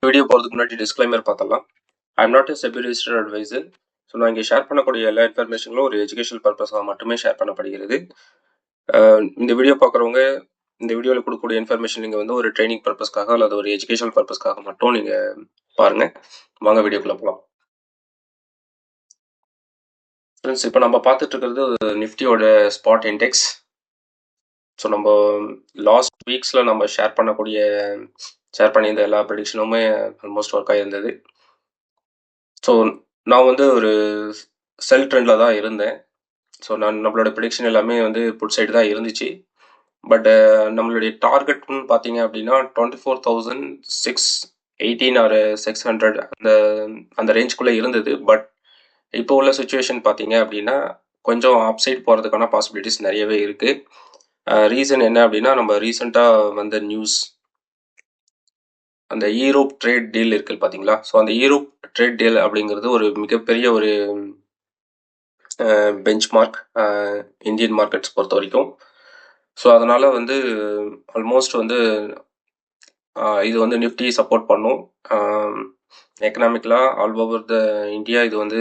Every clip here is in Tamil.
வீடியோ போகிறதுக்கு முன்னாடி டிஸ்க்ளைமர் பார்த்தலாம். I am not a SEBI registered advisor. So நான் இங்கே ஷேர் பண்ணக்கூடிய எல்லா இன்ஃபர்மேஷனும் ஒரு எஜுகேஷனல் பர்பஸாக மட்டுமே ஷேர் பண்ணப்படுகிறது. இந்த வீடியோ பார்க்குறவங்க இந்த வீடியோவில் கொடுக்கக்கூடிய இன்ஃபர்மேஷன் நீங்கள் வந்து ஒரு ட்ரைனிங் பர்பஸ்க்காக அல்லது ஒரு எஜுகேஷனல் பர்பஸ்க்காக மட்டும் நீங்கள் பாருங்கள். வாங்க வீடியோக்குள்ளே போகலாம். ஃப்ரெண்ட்ஸ், இப்போ நம்ம பார்த்துட்டு இருக்கிறது நிஃப்டியோட ஸ்பாட் இண்டெக்ஸ். ஸோ நம்ம லாஸ்ட் வீக்ஸில் நம்ம ஷேர் பண்ணியிருந்த எல்லா ப்ரெடிக்ஷனுமே ஆல்மோஸ்ட் ஒர்க் ஆகிருந்தது. ஸோ நான் வந்து ஒரு செல் ட்ரெண்டில் தான் இருந்தேன். ஸோ நம்மளோட ப்ரெடிக்ஷன் எல்லாமே வந்து புட் சைடு தான் இருந்துச்சு. பட் நம்மளுடைய டார்கெட்னு பார்த்தீங்க அப்படின்னா 24,618 ஆர் 600 அந்த ரேஞ்சுக்குள்ளே இருந்தது. பட் இப்போ உள்ள சுச்சுவேஷன் பார்த்தீங்க அப்படின்னா கொஞ்சம் அப்சைட் போகிறதுக்கான பாசிபிலிட்டிஸ் நிறையவே இருக்குது. ரீசன் என்ன அப்படின்னா, நம்ம ரீசெண்டாக வந்த நியூஸ், அந்த ஈரோப் ட்ரேட் டீல் இருக்குது பார்த்தீங்களா. ஸோ அந்த ஈரோப் ட்ரேட் டீல் அப்படிங்கிறது ஒரு மிகப்பெரிய ஒரு பெஞ்ச்மார்க் இந்தியன் மார்க்கெட்ஸ் பொறுத்த வரைக்கும். ஸோ அதனால் வந்து ஆல்மோஸ்ட் வந்து இது வந்து நிஃப்டி சப்போர்ட் பண்ணும். எக்கனாமிக்கலாக ஆல் ஓவர் த இந்தியா இது வந்து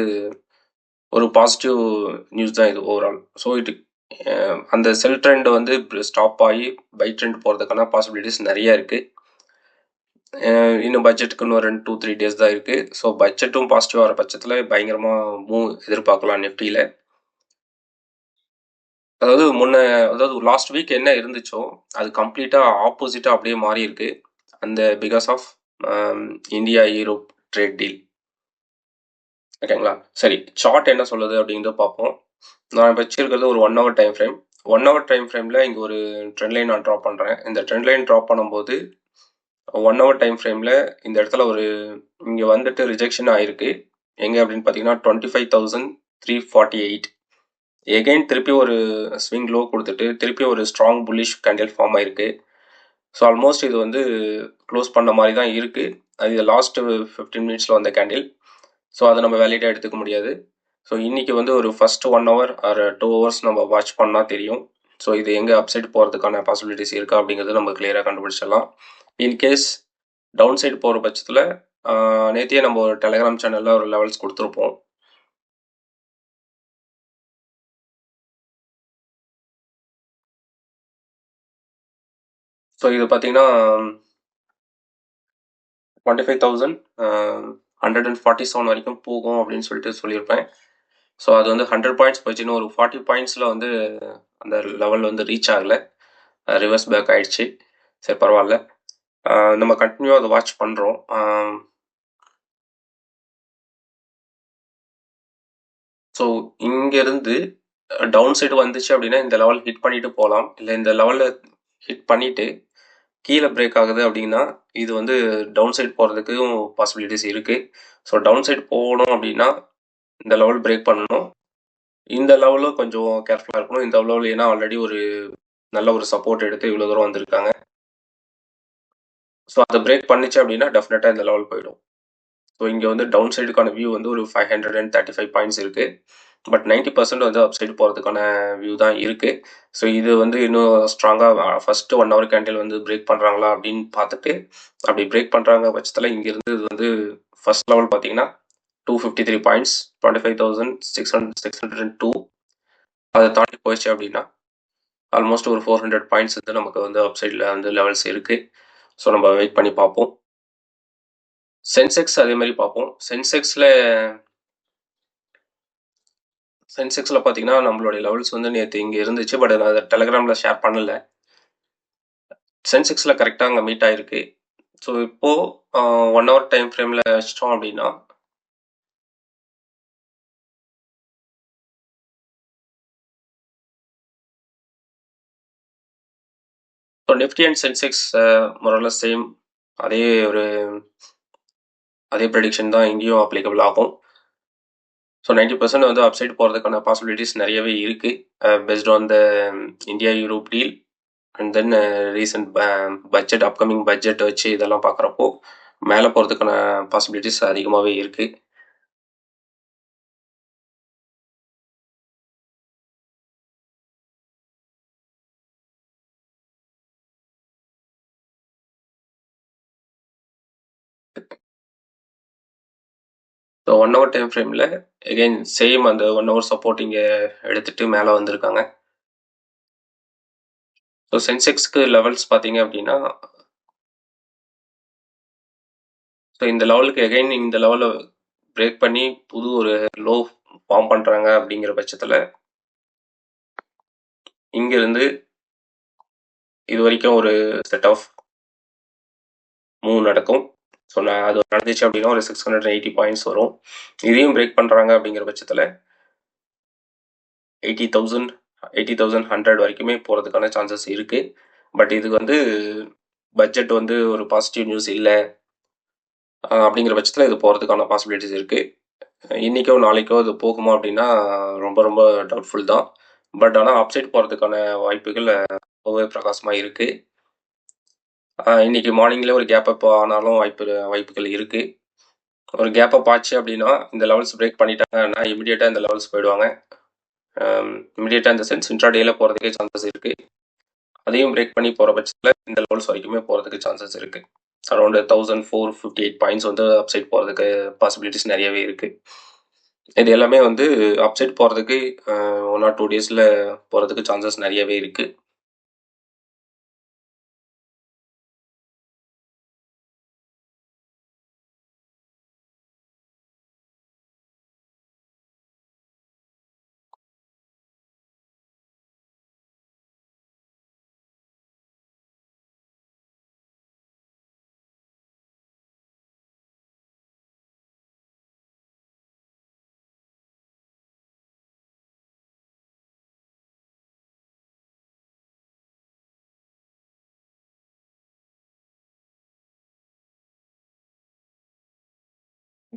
ஒரு பாசிட்டிவ் நியூஸ் தான் இது ஓவரால். ஸோ அந்த செல் ட்ரெண்ட் வந்து ஸ்டாப் ஆகி பை ட்ரெண்ட் போகிறதுக்கான பாசிபிலிட்டிஸ் நிறைய இருக்குது. இன்னும் பட்ஜெட்டுக்கு இன்னும் 2-3 டேஸ் தான் இருக்குது. ஸோ பட்ஜெட்டும் பாசிட்டிவ் ஆகிற பட்சத்தில் பயங்கரமாக மூவ் எதிர்பார்க்கலாம் நிஃப்டியில். அதாவது லாஸ்ட் வீக் என்ன இருந்துச்சோ அது கம்ப்ளீட்டாக ஆப்போசிட்டாக அப்படியே மாறி இருக்கு. அந்த because of India Europe trade deal. ஓகேங்களா? சரி, சார்ட் என்ன சொல்லுது அப்படிங்கிறத பார்ப்போம். நான் வச்சிருக்கிறது ஒரு 1 hour time frame. 1 hour time ஃப்ரேமில் இங்கே ஒரு ட்ரெண்ட் லைன் நான் ட்ராப் பண்ணுறேன். இந்த ட்ரெண்ட் லைன் ட்ராப் பண்ணும்போது 1 ஹவர் டைம் ஃப்ரேமில் இந்த இடத்துல இங்கே வந்துட்டு ரிஜெக்ஷன் ஆயிருக்கு. எங்கே அப்படின்னு பார்த்தீங்கன்னா 25,348. எகைன் திருப்பி ஒரு ஸ்விங் லோ கொடுத்துட்டு திருப்பி ஒரு ஸ்ட்ராங் புல்லிஷ் கேண்டில் ஃபார்ம் ஆயிருக்கு. ஸோ ஆல்மோஸ்ட் இது வந்து க்ளோஸ் பண்ண மாதிரி தான் இருக்குது. அது லாஸ்ட் 15 மினிட்ஸில் வந்த கேண்டில். ஸோ அதை நம்ம வேலிடாக எடுத்துக்க முடியாது. ஸோ இன்றைக்கி வந்து ஒரு ஃபஸ்ட் 1 ஹவர் ஆர் 2 ஹவர்ஸ் நம்ம வாட்ச் பண்ணால் தெரியும். ஸோ இது எங்கே அப்சைட் போகிறதுக்கான பாசிபிலிட்டிஸ் இருக்கா அப்படிங்கிறது நம்ம கிளியராக கண்டுபிடிச்சிடலாம். இன்கேஸ் டவுன் சைடு போகிற பட்சத்தில் நேற்றையே நம்ம ஒரு டெலிகிராம் சேனலில் ஒரு லெவல்ஸ் கொடுத்துருப்போம். ஸோ இது பார்த்தீங்கன்னா 25,147 வரைக்கும் போகும் அப்படின்னு சொல்லியிருப்பேன். ஸோ அது வந்து 100 பாயிண்ட்ஸ் போச்சுன்னு ஒரு 40 பாயிண்ட்ஸில் வந்து அந்த லெவல் வந்து ரீச் ஆகலை, ரிவர்ஸ் பேக் ஆயிடுச்சு. சரி, பரவாயில்ல, நம்ம கண்டினியூவாக அதை வாட்ச் பண்ணுறோம். ஸோ இங்கேருந்து டவுன் சைடு வந்துச்சு அப்படின்னா இந்த லெவல் ஹிட் பண்ணிட்டு போகலாம். இல்லை இந்த லெவலில் ஹிட் பண்ணிவிட்டு கீழே பிரேக் ஆகுது அப்படின்னா இது வந்து டவுன் சைடு போகிறதுக்கும் பாசிபிலிட்டிஸ் இருக்குது. ஸோ டவுன் சைடு போகணும் அப்படின்னா இந்த லெவல் பிரேக் பண்ணணும். இந்த லெவலும் கொஞ்சம் கேர்ஃபுல்லாக இருக்கணும். இந்த லெவல் ஏன்னா ஆல்ரெடி ஒரு நல்ல ஒரு சப்போர்ட் எடுத்து இவ்வளோ தூரம் வந்திருக்காங்க. ஸோ அதை பிரேக் பண்ணிச்சு அப்படின்னா டெஃபினட்டாக இந்த லெவல் போயிடும். ஸோ இங்கே வந்து டவுன் சைடுக்கான வியூ வந்து ஒரு 535 பாயிண்ட்ஸ் இருக்குது. பட் 90% வந்து அப் சைடு போகிறதுக்கான வியூ தான் இருக்குது. ஸோ இது வந்து இன்னும் ஸ்ட்ராங்காக ஃபஸ்ட்டு 1 ஹவர் கேண்டில் வந்து பிரேக் பண்ணுறாங்களா அப்படின்னு பார்த்துட்டு அப்படி பிரேக் பண்ணுறாங்க பட்சத்தில் இங்கேருந்து இது வந்து ஃபர்ஸ்ட் லெவல் பார்த்தீங்கன்னா 253 பாயிண்ட்ஸ், 25,602. அதை தாண்டி போயிடுச்சு அப்படின்னா ஆல்மோஸ்ட் ஒரு 400 பாயிண்ட்ஸ் வந்து நமக்கு வந்து அப் சைடில் வந்து லெவல்ஸ் இருக்குது. ஸோ நம்ம வெயிட் பண்ணி பார்ப்போம். சென்செக்ஸ் அதே மாதிரி பார்ப்போம். சென்செக்ஸில் பார்த்தீங்கன்னா நம்மளுடைய லெவல்ஸ் வந்து நேற்று இங்கே இருந்துச்சு. பட் நான் அதை டெலிகிராமில் ஷேர் பண்ணலை. சென்செக்ஸில் கரெக்டாக அங்கே மீட் ஆகிருக்கு. ஸோ இப்போது 1 ஹவர் டைம் ஃப்ரேமில் வச்சிட்டோம் அப்படின்னா so Nifty and Sensex Morales same அதே ப்ரெடிக்ஷன் தான் இங்கேயும் அப்ளிகபிள் ஆகும். ஸோ 90% வந்து அப்சைட் போகிறதுக்கான பாசிபிலிட்டிஸ் நிறையவே இருக்குது based on the India Europe deal and then recent upcoming budget வச்சு இதெல்லாம் பார்க்குறப்போ மேலே போகிறதுக்கான பாசிபிலிட்டிஸ் அதிகமாகவே இருக்குது. ஸோ 1 ஹவர் டைம் ஃப்ரேமில் எகைன் சேம் அந்த 1 ஹவர் சப்போர்ட் இங்கே எடுத்துகிட்டு மேலே வந்திருக்காங்க. ஸோ சென்செக்ஸ்க்கு லெவல்ஸ் பார்த்தீங்க அப்படின்னா, ஸோ இந்த லெவலுக்கு எகைன் இந்த லெவலில் பிரேக் பண்ணி புது ஒரு லோ ஃபார்ம் பண்ணுறாங்க அப்படிங்கிற பட்சத்தில் இங்கேருந்து இது வரைக்கும் ஒரு செட் ஆஃப் மூவ் நடக்கும். ஸோ அது நடந்துச்சு அப்படின்னா ஒரு 680 பாயிண்ட்ஸ் வரும். இதையும் பிரேக் பண்ணுறாங்க அப்படிங்கிற பட்சத்தில் 80,100 வரைக்குமே போகிறதுக்கான சான்சஸ் இருக்குது. பட் இதுக்கு வந்து பட்ஜெட் வந்து ஒரு பாசிட்டிவ் நியூஸ் இல்லை அப்படிங்கிற பட்சத்தில் இது போகிறதுக்கான பாசிபிலிட்டிஸ் இருக்குது. இன்றைக்கோ நாளைக்கோ இது போகுமா அப்படின்னா ரொம்ப ரொம்ப டவுட்ஃபுல் தான். பட் ஆனால் அப்சைட் போகிறதுக்கான வாய்ப்புகள் ரொம்பவே பிரகாசமாக இருக்குது. இன்னைக்கு மார்னிங்ல ஒரு கேப் அப் ஆனாலும் வாய்ப்புகள் இருக்கு. ஒரு கேப் அப் ஆச்சு அப்படின்னா இந்த லெவல்ஸ் பிரேக் பண்ணிட்டாங்கன்னா இமிடியேட்டா இந்த லெவல்ஸ் போயிடுவாங்க. இமிடியேட்டா இந்த சென்ஸ் இன்ட்ராடேல போறதுக்கே சான்சஸ் இருக்கு. அதையும் பிரேக் பண்ணி போற பட்சத்தில் இந்த லெவல்ஸ் வரைக்குமே போறதுக்கு சான்சஸ் இருக்கு. அரௌண்ட் 1458 பாயிண்ட்ஸ் வந்து அப்சைட் போறதுக்கு பாசிபிலிட்டிஸ் நிறையவே இருக்கு. இது எல்லாமே வந்து அப்சைட் போறதுக்கு 1 or 2 டேஸ்ல போறதுக்கு சான்சஸ் நிறையவே இருக்கு.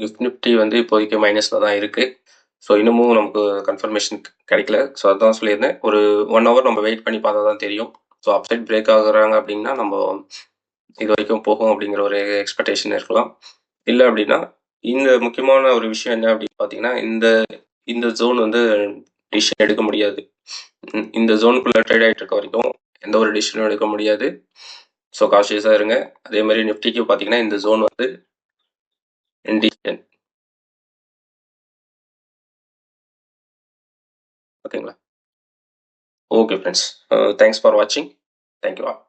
கிஃப்ட் நிஃப்டி வந்து இப்போதைக்கு மைனஸில் தான் இருக்குது. ஸோ இன்னமும் நமக்கு கன்ஃபர்மேஷன் கிடைக்கல. ஸோ அதான் சொல்லியிருந்தேன், ஒரு 1 ஹவர் நம்ம வெயிட் பண்ணி பார்த்தா தான் தெரியும். ஸோ அப்சைட் பிரேக் ஆகுறாங்க அப்படின்னா நம்ம இது வரைக்கும் போகும் அப்படிங்கிற ஒரு எக்ஸ்பெக்டேஷன் இருக்கலாம். இல்லை அப்படின்னா இந்த முக்கியமான ஒரு விஷயம் என்ன அப்படின்னு பார்த்தீங்கன்னா, இந்த இந்த ஜோன் வந்து டிசிஷன் எடுக்க முடியாது. இந்த ஜோனுக்குள்ளே ட்ரேட் ஆகிட்டு இருக்க வரைக்கும் எந்த ஒரு டிசிஷனும் எடுக்க முடியாது. ஸோ காஷியஸாக இருங்க. அதே மாதிரி நிஃப்டிக்கு பார்த்தீங்கன்னா இந்த ஜோன் வந்து இன்டிசிஷன். ஓகேங்களா? ஓகே ஃப்ரெண்ட்ஸ், தேங்க்ஸ் ஃபார் வாட்சிங். Thank you all.